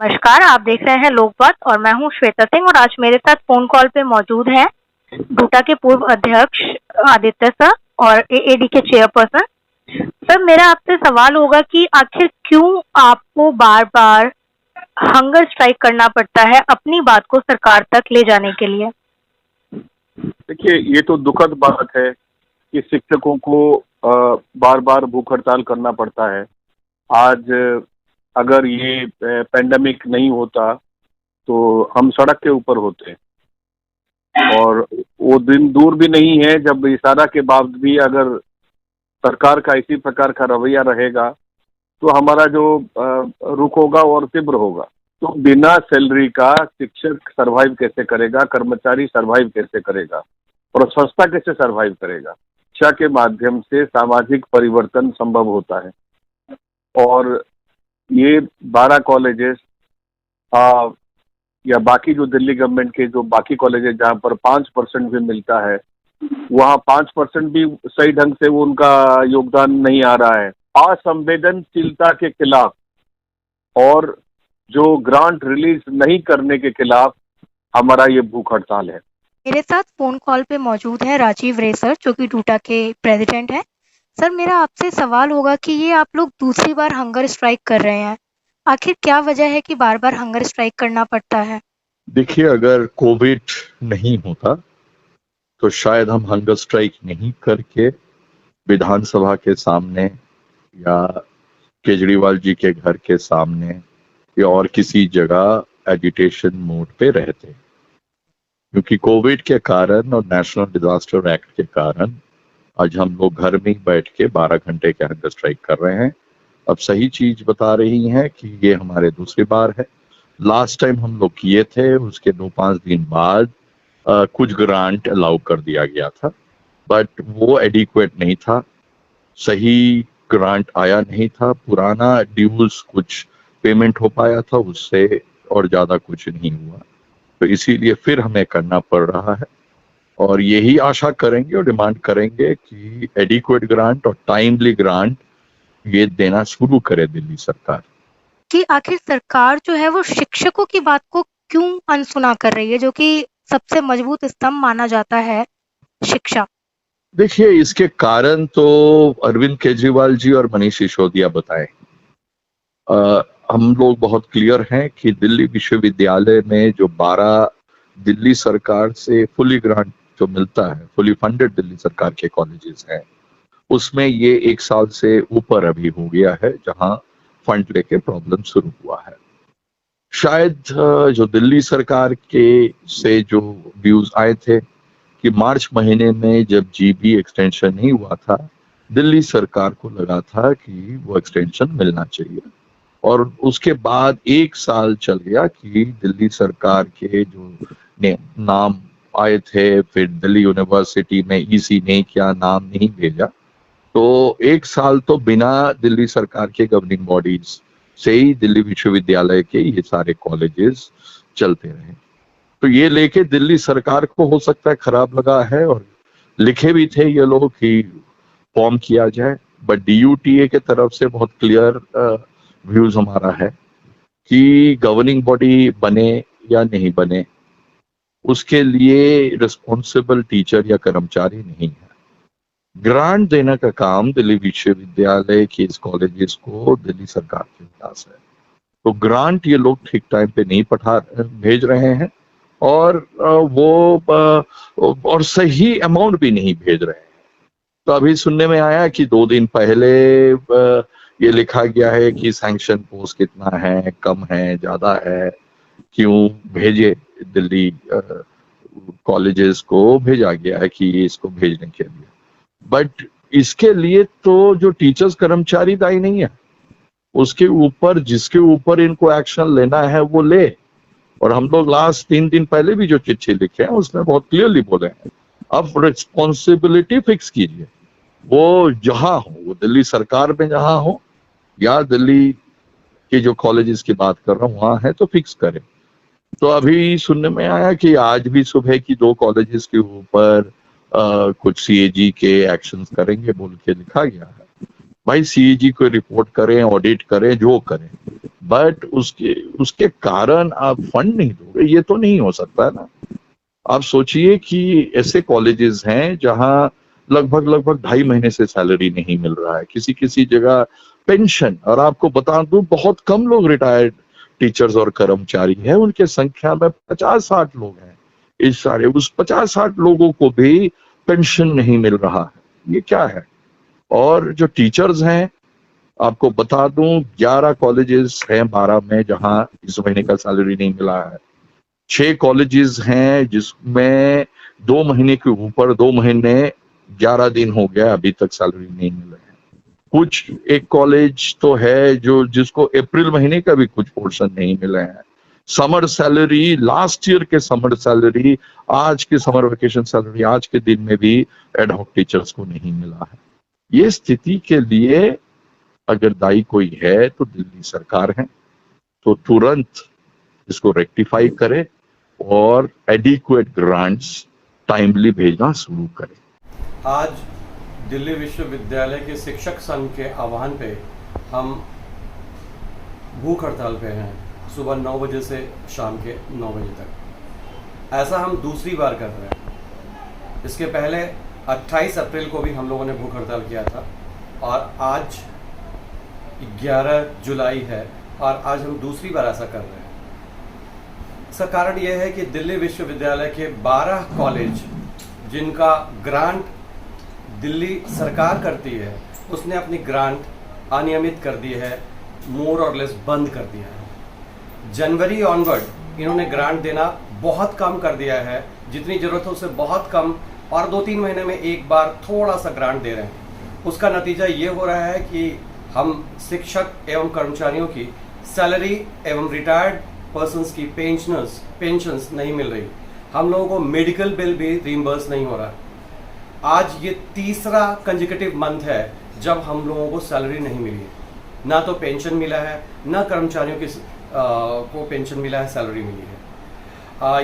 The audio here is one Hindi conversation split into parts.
नमस्कार, आप देख रहे हैं लोकबात और मैं हूँ श्वेता सिंह और आज मेरे साथ फ़ोन कॉल पे मौजूद हैं डूटा के पूर्व अध्यक्ष आदित्य सर और एएडी के चेयरपर्सन। सर, मेरा आपसे सवाल होगा कि आखिर क्यों आपको बार-बार हंगर स्ट्राइक करना पड़ता है अपनी बात को सरकार तक ले जाने के लिए? देखिए, ये तो दुखद बात है कि शिक्षकों को बार-बार भूख हड़ताल करना पड़ता है। आज अगर ये पैंडेमिक नहीं होता, तो हम सड़क के ऊपर होते और वो दिन दूर भी नहीं है जब इशारा के बाद भी अगर सरकार का इसी प्रकार का रवैया रहेगा, तो हमारा जो रुख होगा और तीव्र होगा। तो बिना सैलरी का शिक्षक सर्वाइव कैसे करेगा, कर्मचारी सर्वाइव कैसे करेगा और संस्था कैसे सर्वाइव करेगा? शिक्षा के माध्यम से सामाजिक परिवर्तन संभव होता है और ये 12 कॉलेजेस या बाकी जो दिल्ली गवर्नमेंट के जो बाकी कॉलेजेस जहाँ पर 5% भी मिलता है, वहाँ 5% भी सही ढंग से वो उनका योगदान नहीं आ रहा है। असंवेदनशीलता के खिलाफ और जो ग्रांट रिलीज नहीं करने के खिलाफ हमारा ये भूख हड़ताल है। मेरे साथ फ़ोन कॉल पे मौजूद हैं राजीव रे सर, जो कि डूटा के प्रेज़िडेंट हैं। सर, मेरा आपसे सवाल होगा कि ये आप लोग दूसरी बार हंगर स्ट्राइक कर रहे हैं। आखिर क्या वजह है कि बार-बार हंगर स्ट्राइक करना पड़ता है? देखिए, अगर कोविड नहीं होता तो शायद हम हंगर स्ट्राइक नहीं करके विधानसभा के सामने या केजरीवाल जी के घर के सामने या और किसी जगह एजिटेशन मोड पे रहते, क्योंकि कोविड के कारण और नेशनल डिजास्टर एक्ट के कारण आज हम लोग घर में ही बैठ के 12 घंटे के हंगर स्ट्राइक कर रहे हैं। अब सही चीज बता रही हैं कि ये हमारे दूसरी बार है। लास्ट टाइम हम लोग किए थे, उसके 2-5 दिन बाद कुछ ग्रांट अलाउ कर दिया गया था, बट वो एडिक्वेट नहीं था, सही ग्रांट आया नहीं था, पुराना ड्यूज कुछ पेमेंट हो पाया था, उससे और ज्यादा कुछ नहीं हुआ। तो इसीलिए फिर हमें करना पड़ रहा है और यही आशा करेंगे और डिमांड करेंगे कि एडिक्वेट ग्रांट और टाइमली ग्रांट ये देना शुरू करे दिल्ली सरकार। कि आखिर सरकार जो है वो शिक्षकों की बात को क्यों अनसुना कर रही है, जो कि सबसे मजबूत स्तंभ माना जाता है शिक्षा? देखिए, इसके कारण तो अरविंद केजरीवाल जी और मनीष सिसोदिया बताएं। हम लोग बहुत क्लियर हैं कि दिल्ली विश्वविद्यालय में जो 12 दिल्ली सरकार से फुली ग्रांट जो मिलता है, फुली फंडेड दिल्ली सरकार के कॉलेजेस हैं, उसमें ये 1 साल से ऊपर अभी हो गया है जहां फंड लेके प्रॉब्लम शुरू हुआ है। शायद जो दिल्ली सरकार के से जो व्यूज आए थे कि मार्च महीने में जब जीबी एक्सटेंशन नहीं हुआ था, दिल्ली सरकार को लगा था कि वो एक्सटेंशन मिलना चाहिए और उसके बाद 1 साल चल गया कि दिल्ली सरकार के जो नाम आए थे, फिर दिल्ली यूनिवर्सिटी में ईसी ने क्या नाम नहीं भेजा, तो 1 साल तो बिना दिल्ली सरकार के गवर्निंग बॉडीज से ही दिल्ली विश्वविद्यालय के ये सारे कॉलेजेस चलते रहे। तो ये लेके दिल्ली सरकार को हो सकता है खराब लगा है और लिखे भी थे ये लोग कि फॉर्म किया जाए, बट डीयूटीए के तरफ से बहुत क्लियर व्यूज हमारा है कि गवर्निंग बॉडी बने या नहीं बने, उसके लिए रिस्पॉन्सिबल टीचर या कर्मचारी नहीं है। ग्रांट देने का काम दिल्ली विश्वविद्यालय के इस कॉलेजेस को दिल्ली सरकार के पास है, तो ग्रांट ये लोग ठीक टाइम पे नहीं भेज रहे हैं और और सही अमाउंट भी नहीं भेज रहे हैं। तो अभी सुनने में आया कि 2 दिन पहले ये लिखा गया है कि सैंक्शन पोस्ट कितना है, कम है, ज्यादा है, क्यों भेजे दिल्ली कॉलेजेस को भेजा गया है कि इसको भेजने के लिए, बट इसके लिए तो जो टीचर्स कर्मचारी दायी नहीं है, उसके ऊपर जिसके ऊपर इनको एक्शन लेना है वो ले। और हम लोग लास्ट 3 दिन पहले भी जो चिट्ठी लिखे हैं उसमें बहुत क्लियरली बोले हैं, अब रिस्पॉन्सिबिलिटी फिक्स कीजिए, वो जहां हो, वो दिल्ली सरकार में जहां हो या दिल्ली के जो कॉलेजेस की बात कर रहा हूँ वहां है, तो फिक्स करें। तो अभी सुनने में आया कि आज भी सुबह की 2 कॉलेजेस के ऊपर कुछ सीएजी के एक्शंस करेंगे बोल के लिखा गया है। भाई, सीएजी को रिपोर्ट करें, ऑडिट करें, जो करें, बट उसके उसके कारण आप फंड नहीं दोगे, ये तो नहीं हो सकता है ना। आप सोचिए कि ऐसे कॉलेजेस हैं जहां लगभग 2.5 महीने से सैलरी नहीं मिल रहा है, किसी किसी जगह पेंशन। और आपको बता दूं, बहुत कम लोग रिटायर्ड टीचर्स और कर्मचारी हैं, उनके संख्या में 50-60 लोग हैं। इस सारे उस 50-60 लोगों को भी पेंशन नहीं मिल रहा है, ये क्या है। और जो टीचर्स हैं, आपको बता दूं 11 कॉलेजेस हैं 12 में जहां इस महीने का सैलरी नहीं मिला है। 6 कॉलेजेस हैं जिसमें 2 महीने के ऊपर, 2 महीने 11 दिन हो गया, अभी तक सैलरी नहीं मिला है। कुछ एक कॉलेज तो है जो जिसको अप्रैल महीने का भी कुछ पोर्शन नहीं मिला है। समर सैलरी, लास्ट ईयर के समर सैलरी, आज के समर वेकेशन सैलरी आज के दिन में भी एड हॉक टीचर्स को नहीं मिला है। ये स्थिति के लिए अगर दायी कोई है तो दिल्ली सरकार है, तो तुरंत इसको रेक्टिफाई करे और एडिक्वेट ग्रांट्स टाइमली भेजना शुरू करे। आज दिल्ली विश्वविद्यालय के शिक्षक संघ के आह्वान पे हम भूख हड़ताल पे हैं, सुबह 9 बजे से शाम के 9 बजे तक। ऐसा हम दूसरी बार कर रहे हैं। इसके पहले 28 अप्रैल को भी हम लोगों ने भूख हड़ताल किया था और आज 11 जुलाई है और आज हम दूसरी बार ऐसा कर रहे हैं। इसका कारण यह है कि दिल्ली विश्वविद्यालय के 12 कॉलेज जिनका ग्रांट दिल्ली सरकार करती है, उसने अपनी ग्रांट अनियमित कर दी है, मोर और लेस बंद कर दिया है। जनवरी ऑनवर्ड इन्होंने ग्रांट देना बहुत कम कर दिया है, जितनी ज़रूरत है उससे बहुत कम, और 2-3 महीने में एक बार थोड़ा सा ग्रांट दे रहे हैं। उसका नतीजा ये हो रहा है कि हम शिक्षक एवं कर्मचारियों की सैलरी एवं रिटायर्ड पर्सन्स की पेंशन्स नहीं मिल रही। हम लोगों को मेडिकल बिल भी रिइंबर्स नहीं हो रहा। आज ये तीसरा कंसेक्यूटिव मंथ है जब हम लोगों को सैलरी नहीं मिली है, ना तो पेंशन मिला है, ना कर्मचारियों को पेंशन मिला है, सैलरी मिली है।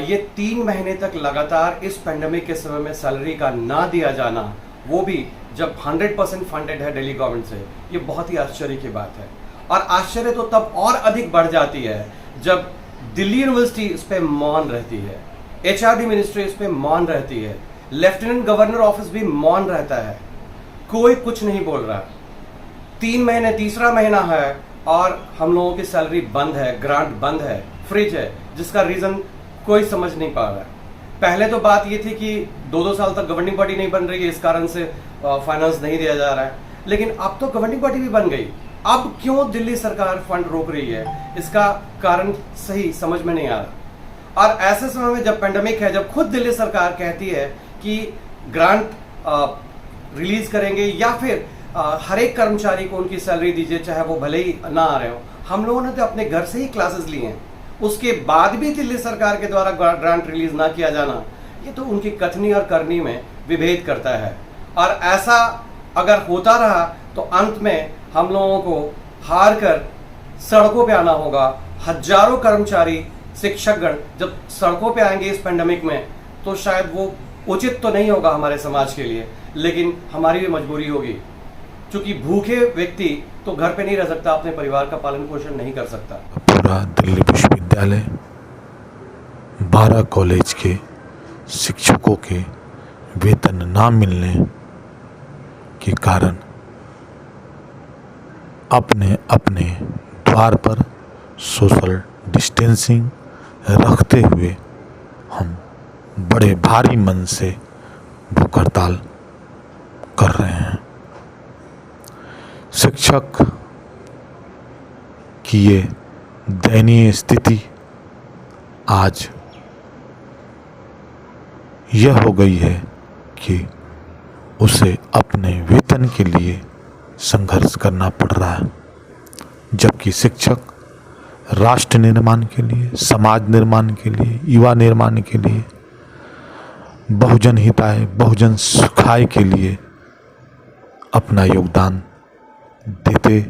ये 3 महीने तक लगातार इस पेंडेमिक के समय में सैलरी का ना दिया जाना, वो भी जब 100% फंडेड है दिल्ली गवर्नमेंट से, ये बहुत ही आश्चर्य की बात है। और आश्चर्य तो तब और अधिक बढ़ जाती है जब दिल्ली यूनिवर्सिटी इस पे मौन रहती है, HRD मिनिस्ट्री इस पे मौन रहती है, लेफ्टिनेंट गवर्नर ऑफिस भी मौन रहता है, कोई कुछ नहीं बोल रहा। 3 महीने, तीसरा महीना है और हम लोगों की सैलरी बंद है, ग्रांट बंद है, फ्रिज है, जिसका रीजन कोई समझ नहीं पा रहा है। पहले तो बात ये थी कि 2-2 साल तक गवर्निंग बॉडी नहीं बन रही है, इस कारण से फाइनेंस नहीं दिया जा रहा है, लेकिन अब तो गवर्निंग बॉडी भी बन गई। अब क्यों दिल्ली सरकार फंड रोक रही है, इसका कारण सही समझ में नहीं आ रहा। और ऐसे समय में जब पेंडेमिक है, जब खुद दिल्ली सरकार कहती है कि ग्रांट रिलीज करेंगे या फिर हर एक कर्मचारी को उनकी सैलरी दीजिए, चाहे वो भले ही ना आ रहे हो। हम लोगों ने तो अपने घर से ही क्लासेस लिए हैं, उसके बाद भी दिल्ली सरकार के द्वारा ग्रांट रिलीज ना किया जाना, ये तो उनकी कथनी और करनी में विभेद करता है। और ऐसा अगर होता रहा तो अंत में हम लोगों को हार कर सड़कों पे आना होगा। हजारों कर्मचारी, शिक्षकगण जब सड़कों पे आएंगे इस पेंडेमिक में, तो शायद वो उचित तो नहीं होगा हमारे समाज के लिए, लेकिन हमारी भी मजबूरी होगी, क्योंकि भूखे व्यक्ति तो घर पे नहीं रह सकता, अपने परिवार का पालन पोषण नहीं कर सकता। पूरा दिल्ली विश्वविद्यालय 12 कॉलेज के शिक्षकों के वेतन ना मिलने के कारण अपने अपने द्वार पर सोशल डिस्टेंसिंग रखते हुए हम बड़े भारी मन से भूख हड़ताल कर रहे हैं। शिक्षक की ये दयनीय स्थिति आज यह हो गई है कि उसे अपने वेतन के लिए संघर्ष करना पड़ रहा है, जबकि शिक्षक राष्ट्र निर्माण के लिए, समाज निर्माण के लिए, युवा निर्माण के लिए, बहुजन हिताय, बहुजन सुखाय के लिए अपना योगदान देते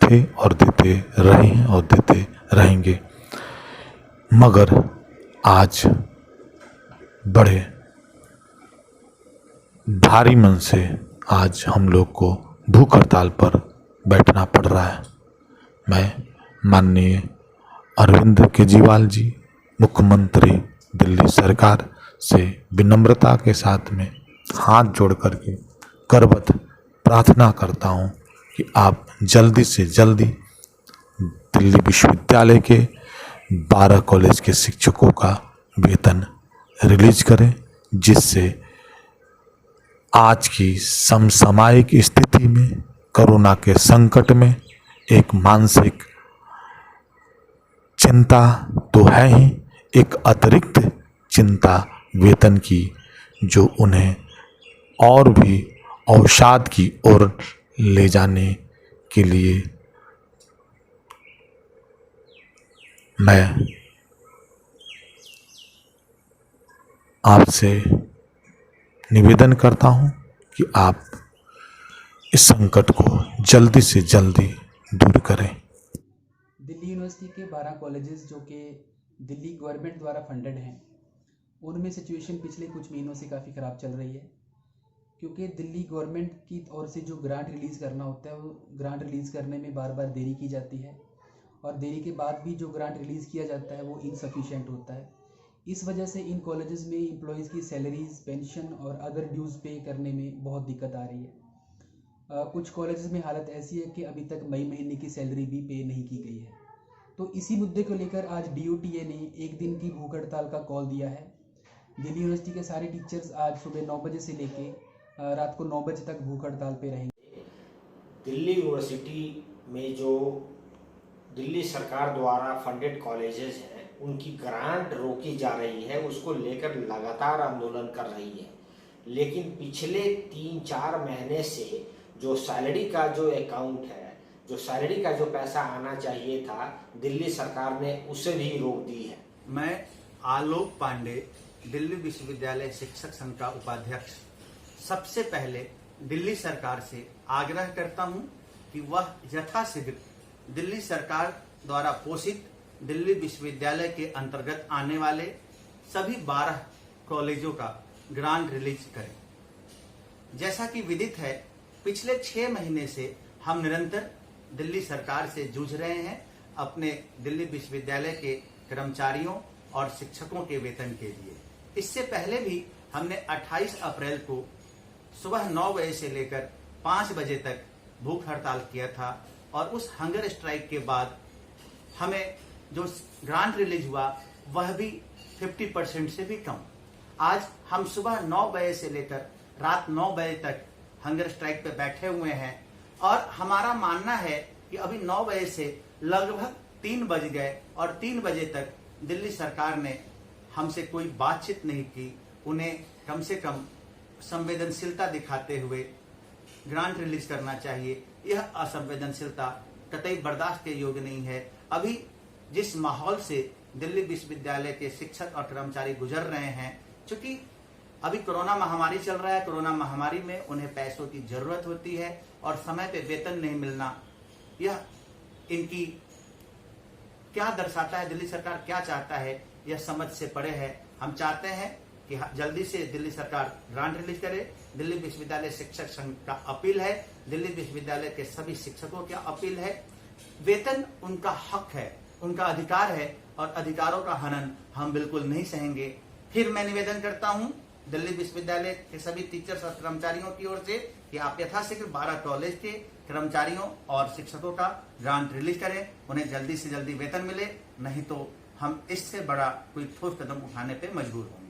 थे और देते रहे हैं और देते रहेंगे। मगर आज बड़े भारी मन से आज हम लोग को भूख हड़ताल पर बैठना पड़ रहा है। मैं माननीय अरविंद केजरीवाल जी, मुख्यमंत्री दिल्ली सरकार से विनम्रता के साथ में हाथ जोड़ करके करबद्ध प्रार्थना करता हूँ कि आप जल्दी से जल्दी दिल्ली विश्वविद्यालय के 12 कॉलेज के शिक्षकों का वेतन रिलीज करें, जिससे आज की समसामयिक स्थिति में, कोरोना के संकट में एक मानसिक चिंता तो है ही, एक अतिरिक्त चिंता वेतन की, जो उन्हें और भी अवसाद की ओर ले जाने के लिए मैं आपसे निवेदन करता हूं कि आप इस संकट को जल्दी से जल्दी दूर करें। दिल्ली यूनिवर्सिटी के 12 कॉलेजेस जो कि दिल्ली गवर्नमेंट द्वारा फंडेड हैं, उनमें सिचुएशन पिछले कुछ महीनों से काफ़ी ख़राब चल रही है, क्योंकि दिल्ली गवर्नमेंट की ओर से जो ग्रांट रिलीज़ करना होता है वो ग्रांट रिलीज़ करने में बार बार देरी की जाती है, और देरी के बाद भी जो ग्रांट रिलीज़ किया जाता है वो इनसफिशिएंट होता है। इस वजह से इन कॉलेजेस में एम्प्लॉयज़ की सैलरीज, पेंशन और अदर ड्यूज़ पे करने में बहुत दिक्कत आ रही है। कुछ कॉलेजेस में हालत ऐसी है कि अभी तक मई महीने की सैलरी भी पे नहीं की गई है। तो इसी मुद्दे को लेकर आज DOTA ने एक दिन की भूख हड़ताल का कॉल दिया है। दिल्ली यूनिवर्सिटी के सारे टीचर्स आज सुबह 9 बजे से लेके रात को 9 बजे तक भूख हड़ताल पे रहेंगे। दिल्ली यूनिवर्सिटी में जो दिल्ली सरकार द्वारा फंडेड कॉलेजेस हैं, उनकी ग्रांट रोकी जा रही है, उसको लेकर लगातार आंदोलन कर रही है। लेकिन पिछले 3-4 महीने से जो सैलरी का जो अकाउंट है, जो सैलरी का जो पैसा आना चाहिए था, दिल्ली सरकार ने उसे भी रोक दी है। मैं आलोक पांडे, दिल्ली विश्वविद्यालय शिक्षक संघ का उपाध्यक्ष, सबसे पहले दिल्ली सरकार से आग्रह करता हूं कि वह यथाशीघ्र दिल्ली सरकार द्वारा पोषित दिल्ली विश्वविद्यालय के अंतर्गत आने वाले सभी 12 कॉलेजों का ग्रांट रिलीज करें। जैसा कि विदित है, पिछले 6 महीने से हम निरंतर दिल्ली सरकार से जूझ रहे हैं अपने दिल्ली विश्वविद्यालय के कर्मचारियों और शिक्षकों के वेतन के लिए। इससे पहले भी हमने 28 अप्रैल को सुबह 9 बजे से लेकर 5 बजे तक भूख हड़ताल किया था, और उस हंगर स्ट्राइक के बाद हमें जो ग्रांट रिलीज हुआ वह भी 50% से भी कम। आज हम सुबह 9 बजे से लेकर रात 9 बजे तक हंगर स्ट्राइक पे बैठे हुए हैं, और हमारा मानना है कि अभी 9 बजे से लगभग 3 बज गए, और 3 बजे तक दिल्ली सरकार ने हमसे कोई बातचीत नहीं की। उन्हें कम से कम संवेदनशीलता दिखाते हुए ग्रांट रिलीज करना चाहिए। यह असंवेदनशीलता कतई बर्दाश्त के योग्य नहीं है। अभी जिस माहौल से दिल्ली विश्वविद्यालय के शिक्षक और कर्मचारी गुजर रहे हैं, चूंकि अभी कोरोना महामारी चल रहा है, कोरोना महामारी में उन्हें पैसों की जरूरत होती है और समय पे वेतन नहीं मिलना, यह इनकी क्या दर्शाता है, दिल्ली सरकार क्या चाहता है, यह समझ से परे है। हम चाहते हैं कि जल्दी से दिल्ली सरकार ग्रांट रिलीज करे। दिल्ली विश्वविद्यालय शिक्षक संघ का अपील है, दिल्ली विश्वविद्यालय के सभी शिक्षकों की अपील है। वेतन उनका हक है, उनका अधिकार है, और अधिकारों का हनन हम बिल्कुल नहीं सहेंगे। फिर मैं निवेदन करता हूं दिल्ली विश्वविद्यालय के सभी टीचर्स और कर्मचारियों की ओर से कि आप यथाशीघ्र 12 कॉलेज के कर्मचारियों और शिक्षकों का ग्रांट रिलीज करें, उन्हें जल्दी से जल्दी वेतन मिले, नहीं तो हम इससे बड़ा कोई ठोस कदम उठाने पे मजबूर होंगे।